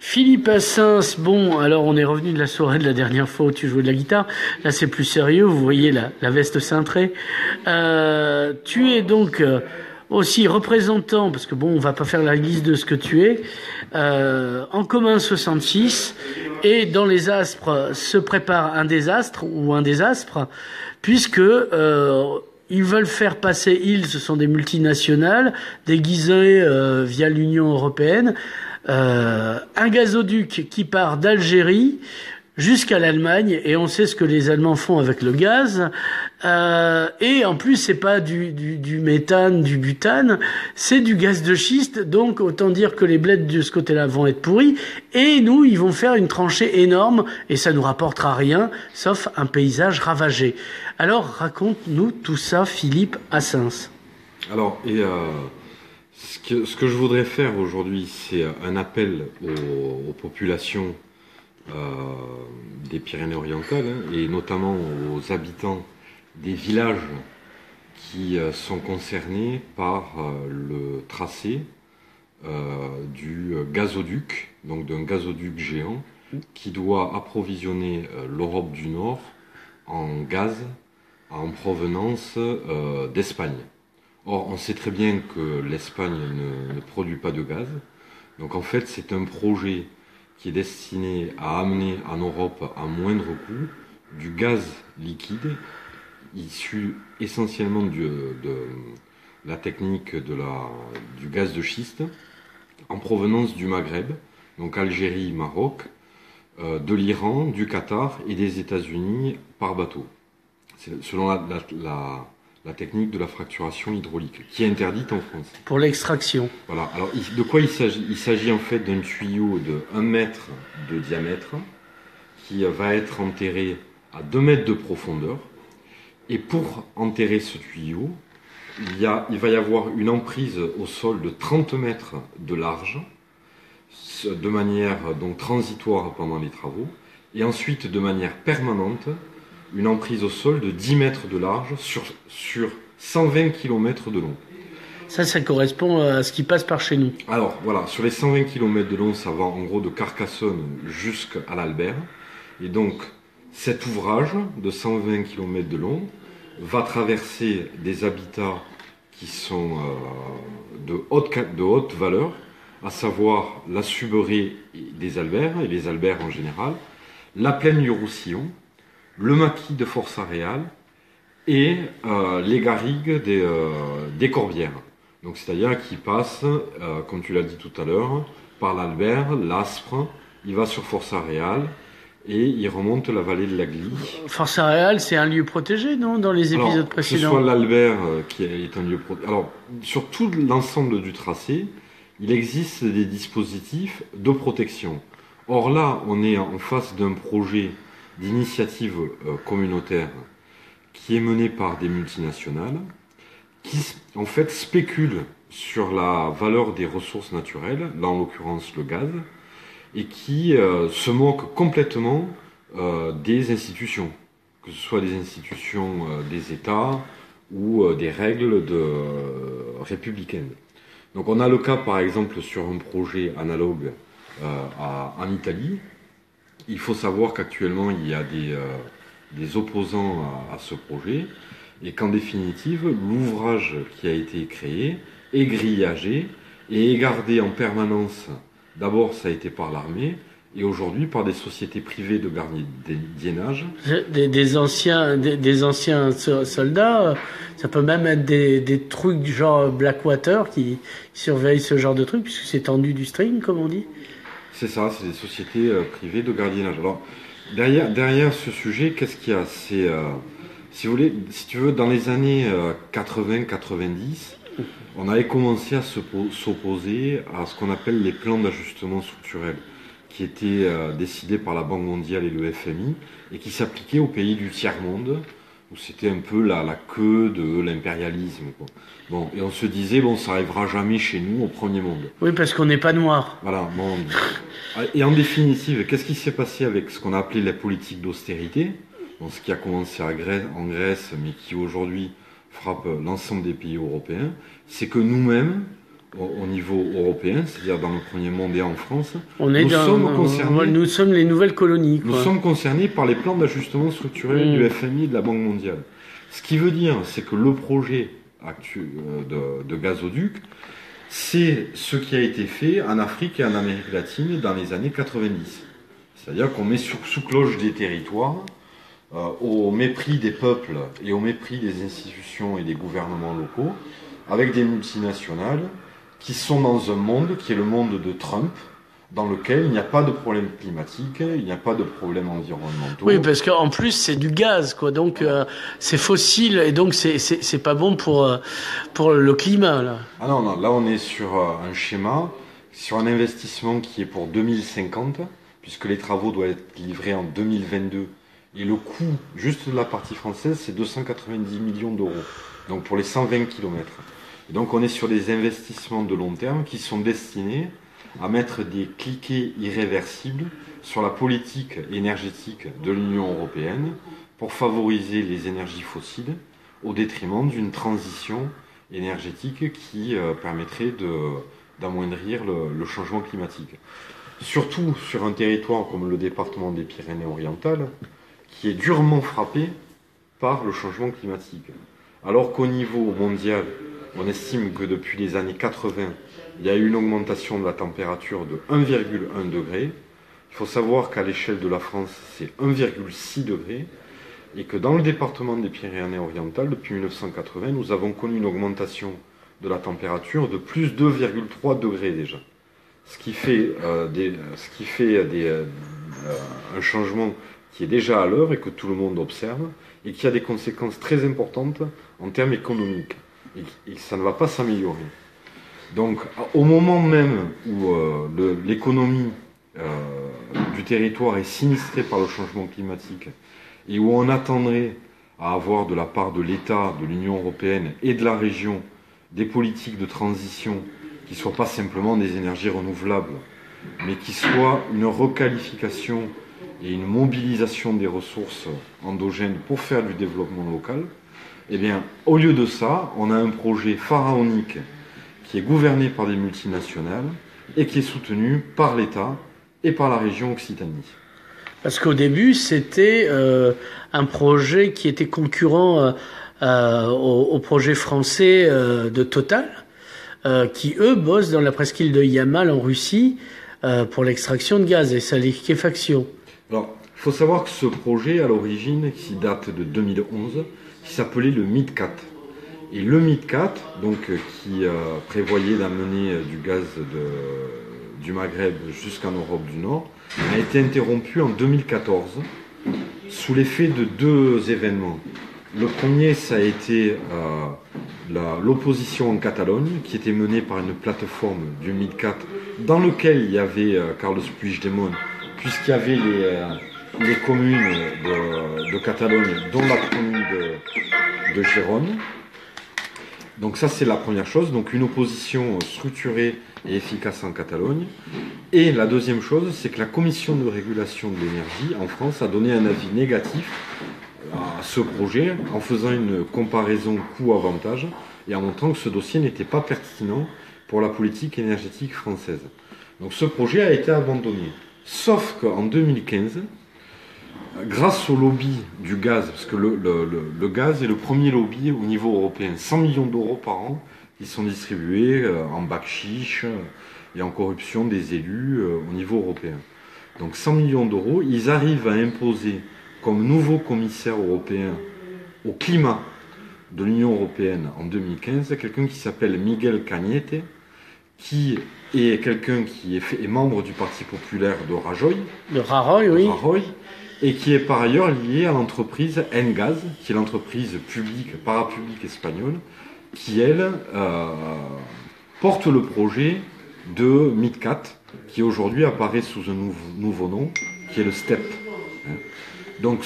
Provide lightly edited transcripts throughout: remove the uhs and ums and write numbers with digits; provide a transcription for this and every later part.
Philippe Assens, bon, alors on est revenu de la soirée de la dernière fois où tu jouais de la guitare. Là, c'est plus sérieux, vous voyez la veste cintrée. Tu es donc aussi représentant, parce que bon, on va pas faire la liste de ce que tu es, en commun 66, et dans les Aspres se prépare un désastre, ou un désastre, puisque ils veulent faire passer, ce sont des multinationales, déguisées via l'Union européenne, un gazoduc qui part d'Algérie jusqu'à l'Allemagne, et on sait ce que les Allemands font avec le gaz. Et en plus, c'est pas du méthane, du butane, c'est du gaz de schiste. Donc, autant dire que les bleds de ce côté-là vont être pourris. Et nous, ils vont faire une tranchée énorme, et ça nous rapportera rien, sauf un paysage ravagé. Alors, raconte-nous tout ça, Philippe Assens. Alors, ce que je voudrais faire aujourd'hui, c'est un appel aux populations des Pyrénées-Orientales, et notamment aux habitants des villages qui sont concernés par le tracé du gazoduc, donc d'un gazoduc géant qui doit approvisionner l'Europe du Nord en gaz en provenance d'Espagne. Or, on sait très bien que l'Espagne ne produit pas de gaz. Donc en fait, c'est un projet qui est destiné à amener en Europe à moindre coût du gaz liquide issu essentiellement de la technique du gaz de schiste en provenance du Maghreb, donc Algérie, Maroc, de l'Iran, du Qatar et des États-Unis par bateau. C'est selon la technique de la fracturation hydraulique, qui est interdite en France. Pour l'extraction. Voilà. Alors, de quoi il s'agit? Il s'agit en fait d'un tuyau de 1 mètre de diamètre qui va être enterré à 2 mètres de profondeur. Et pour enterrer ce tuyau, il va y avoir une emprise au sol de 30 mètres de large, de manière donc transitoire pendant les travaux, et ensuite de manière permanente, une emprise au sol de 10 mètres de large sur 120 km de long. Ça correspond à ce qui passe par chez nous. Alors voilà, sur les 120 km de long, ça va en gros de Carcassonne jusqu'à l'Albert. Et donc, cet ouvrage de 120 km de long va traverser des habitats qui sont de haute valeur, à savoir la Suberré des Alberts, et les Alberts en général, la plaine du Roussillon, le maquis de Forçat-Réal et les garrigues des Corbières. Donc c'est-à-dire qu'il passe, comme tu l'as dit tout à l'heure, par l'Albert, l'Aspre, il va sur Forçat-Réal et il remonte la vallée de la Glie. Forçat-Réal, c'est un lieu protégé, non, dans les épisodes précédents? Que ce soit l'Albert qui est un lieu protégé. Alors, sur tout l'ensemble du tracé, il existe des dispositifs de protection. Or là, on est en face d'un projet d'initiative communautaire qui est menée par des multinationales qui, en fait, spéculent sur la valeur des ressources naturelles, là en l'occurrence le gaz, et qui se moquent complètement des institutions, que ce soit des institutions des États ou des règles républicaines. Donc on a le cas par exemple sur un projet analogue en Italie. Il faut savoir qu'actuellement il y a des opposants à ce projet et qu'en définitive l'ouvrage qui a été créé est grillagé et est gardé en permanence. D'abord ça a été par l'armée et aujourd'hui par des sociétés privées de gardiennage. Des anciens soldats, ça peut même être des trucs du genre Blackwater qui surveillent ce genre de trucs, puisque c'est tendu du string, comme on dit. C'est ça, c'est des sociétés privées de gardiennage. Alors, derrière ce sujet, qu'est-ce qu'il y a? C'est, si tu veux, dans les années 80-90, on avait commencé à s'opposer à ce qu'on appelle les plans d'ajustement structurel, qui étaient décidés par la Banque mondiale et le FMI, et qui s'appliquaient aux pays du tiers-monde, où c'était un peu la queue de l'impérialisme, quoi. Bon, et on se disait, bon, ça arrivera jamais chez nous, au premier monde. Oui, parce qu'on n'est pas noir. Voilà, bon. Et en définitive, qu'est-ce qui s'est passé avec ce qu'on a appelé la politique d'austérité, bon, ce qui a commencé en Grèce, mais qui aujourd'hui frappe l'ensemble des pays européens, c'est que nous-mêmes, au niveau européen, c'est-à-dire dans le premier monde et en France, nous sommes les nouvelles colonies. Nous sommes concernés par les plans d'ajustement structurel du FMI et de la Banque mondiale. Ce qui veut dire, c'est que le projet actuel de gazoduc, c'est ce qui a été fait en Afrique et en Amérique latine dans les années 90. C'est-à-dire qu'on met sous cloche des territoires, au mépris des peuples et au mépris des institutions et des gouvernements locaux, avec des multinationales qui sont dans un monde qui est le monde de Trump, dans lequel il n'y a pas de problème climatique, il n'y a pas de problème environnementaux. Oui, parce qu'en plus c'est du gaz, quoi. Donc c'est fossile et donc c'est pas bon pour le climat, là. Ah non, non, là on est sur un schéma, sur un investissement qui est pour 2050, puisque les travaux doivent être livrés en 2022. Et le coût, juste de la partie française, c'est 290 millions d'euros. Donc pour les 120 km. Et donc on est sur des investissements de long terme qui sont destinés à mettre des cliquets irréversibles sur la politique énergétique de l'Union européenne pour favoriser les énergies fossiles au détriment d'une transition énergétique qui permettrait d'amoindrir le changement climatique. Surtout sur un territoire comme le département des Pyrénées-Orientales, qui est durement frappé par le changement climatique. Alors qu'au niveau mondial, on estime que depuis les années 80, il y a eu une augmentation de la température de 1,1 degré. Il faut savoir qu'à l'échelle de la France, c'est 1,6 degré. Et que dans le département des Pyrénées-Orientales, depuis 1980, nous avons connu une augmentation de la température de plus 2,3 degrés déjà. Ce qui fait un changement qui est déjà à l'œuvre et que tout le monde observe et qui a des conséquences très importantes en termes économiques. Et ça ne va pas s'améliorer. Donc, au moment même où l'économie du territoire est sinistrée par le changement climatique et où on attendrait à avoir de la part de l'État, de l'Union européenne et de la région des politiques de transition qui ne soient pas simplement des énergies renouvelables, mais qui soient une requalification et une mobilisation des ressources endogènes pour faire du développement local, eh bien, au lieu de ça, on a un projet pharaonique qui est gouverné par des multinationales et qui est soutenu par l'État et par la région Occitanie. Parce qu'au début, c'était un projet qui était concurrent au projet français de Total, qui, eux, bossent dans la presqu'île de Yamal en Russie pour l'extraction de gaz et sa liquéfaction. Alors, il faut savoir que ce projet, à l'origine, qui date de 2011, qui s'appelait le MidCat. Et le MidCat, donc, qui prévoyait d'amener du gaz du Maghreb jusqu'en Europe du Nord, a été interrompu en 2014 sous l'effet de deux événements. Le premier, ça a été l'opposition en Catalogne, qui était menée par une plateforme du MidCat, dans lequel il y avait Carles Puigdemont, puisqu'il y avait les communes de Catalogne, dont la commune de Gérone. Donc ça, c'est la première chose. Donc une opposition structurée et efficace en Catalogne. Et la deuxième chose, c'est que la Commission de régulation de l'énergie en France a donné un avis négatif à ce projet en faisant une comparaison coût-avantage et en montrant que ce dossier n'était pas pertinent pour la politique énergétique française. Donc ce projet a été abandonné. Sauf qu'en 2015, grâce au lobby du gaz, parce que le gaz est le premier lobby au niveau européen, 100 millions d'euros par an qui sont distribués en bac chiche et en corruption des élus au niveau européen. Donc 100 millions d'euros, ils arrivent à imposer comme nouveau commissaire européen au climat de l'Union européenne en 2015 quelqu'un qui s'appelle Miguel Cañete, qui est quelqu'un qui est membre du Parti populaire de Rajoy. De Rajoy, oui. Rajoy, et qui est par ailleurs lié à l'entreprise Engas, qui est l'entreprise publique, parapublique espagnole, qui, elle, porte le projet de MidCat, qui aujourd'hui apparaît sous un nouveau nom, qui est le STEP. Donc,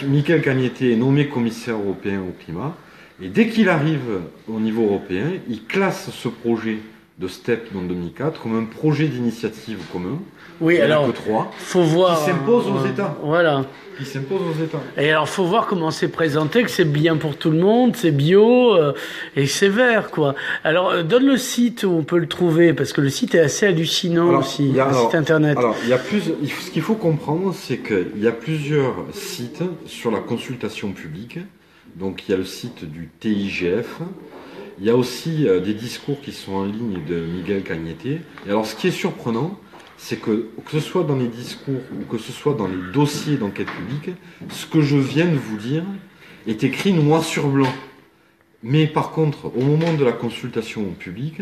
Miguel Cañete est nommé commissaire européen au climat, et dès qu'il arrive au niveau européen, il classe ce projet de STEP en 2004 comme un projet d'initiative commun. Oui, il y en a alors, que 3, faut voir. Qui s'impose aux États. Voilà. Qui s'impose aux États. Et alors, faut voir comment c'est présenté, que c'est bien pour tout le monde, c'est bio et c'est vert, quoi. Alors, donne le site où on peut le trouver, parce que le site est assez hallucinant aussi, le site internet. Alors, ce qu'il faut comprendre, c'est qu'il y a plusieurs sites sur la consultation publique. Donc, il y a le site du TIGF. Il y a aussi des discours qui sont en ligne de Miguel Cañete. Et alors, ce qui est surprenant, c'est que ce soit dans les discours ou que ce soit dans les dossiers d'enquête publique, ce que je viens de vous dire est écrit noir sur blanc. Mais par contre, au moment de la consultation publique,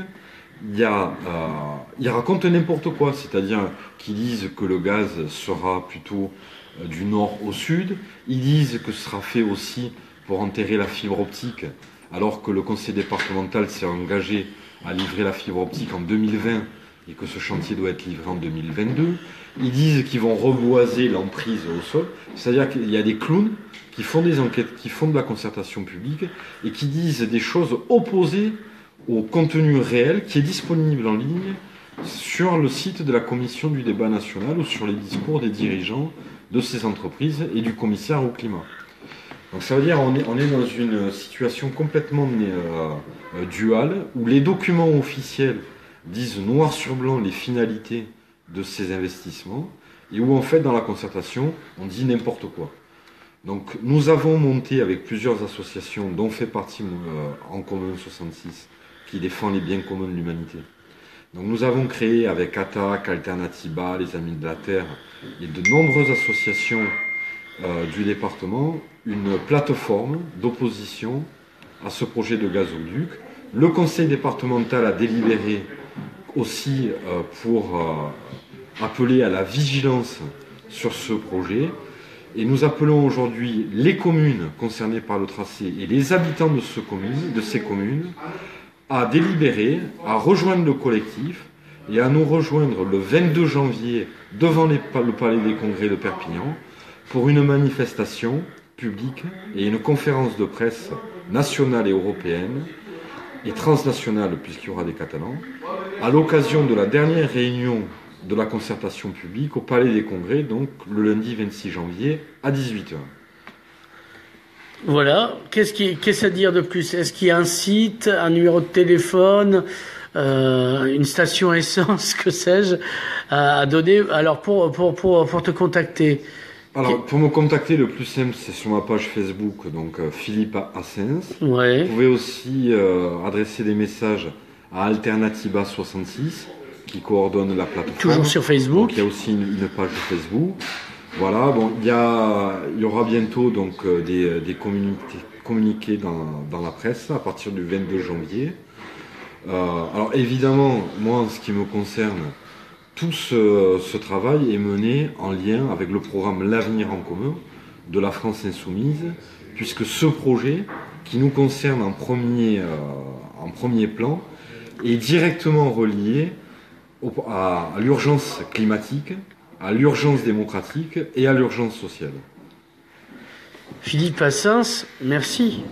il raconte n'importe quoi, c'est-à-dire qu'ils disent que le gaz sera plutôt du nord au sud, ils disent que ce sera fait aussi pour enterrer la fibre optique, alors que le conseil départemental s'est engagé à livrer la fibre optique en 2020 et que ce chantier doit être livré en 2022. Ils disent qu'ils vont reboiser l'emprise au sol, c'est-à-dire qu'il y a des clowns qui font des enquêtes, qui font de la concertation publique et qui disent des choses opposées au contenu réel qui est disponible en ligne sur le site de la commission du débat national ou sur les discours des dirigeants de ces entreprises et du commissaire au climat. Donc ça veut dire qu'on est dans une situation complètement duale où les documents officiels disent noir sur blanc les finalités de ces investissements et où en fait dans la concertation on dit n'importe quoi. Donc nous avons monté avec plusieurs associations dont fait partie En Commun 66 qui défend les biens communs de l'humanité. Donc nous avons créé avec Attac, Alternativa, les Amis de la Terre et de nombreuses associations du département une plateforme d'opposition à ce projet de gazoduc. Le conseil départemental a délibéré aussi pour appeler à la vigilance sur ce projet. Et nous appelons aujourd'hui les communes concernées par le tracé et les habitants de ces communes à délibérer, à rejoindre le collectif et à nous rejoindre le 22 janvier devant le Palais des Congrès de Perpignan pour une manifestation publique et une conférence de presse nationale et européenne et transnationale, puisqu'il y aura des Catalans, à l'occasion de la dernière réunion de la concertation publique au Palais des Congrès, donc le lundi 26 janvier à 18h. Voilà. Qu'est-ce à dire de plus? Est-ce qu'il y a un site, un numéro de téléphone, une station essence, que sais-je, à donner alors pour te contacter? Alors, pour me contacter, le plus simple, c'est sur ma page Facebook, donc Philippe Assens. Ouais. Vous pouvez aussi adresser des messages à Alternativa 66, qui coordonne la plateforme. Toujours sur Facebook. Donc, il y a aussi une page Facebook. Voilà, bon, il y aura bientôt donc des communiqués dans la presse à partir du 22 janvier. Alors évidemment, moi, en ce qui me concerne, tout ce travail est mené en lien avec le programme L'Avenir en commun de la France Insoumise, puisque ce projet, qui nous concerne en premier plan, est directement relié à l'urgence climatique, à l'urgence démocratique et à l'urgence sociale. Philippe Assens, merci.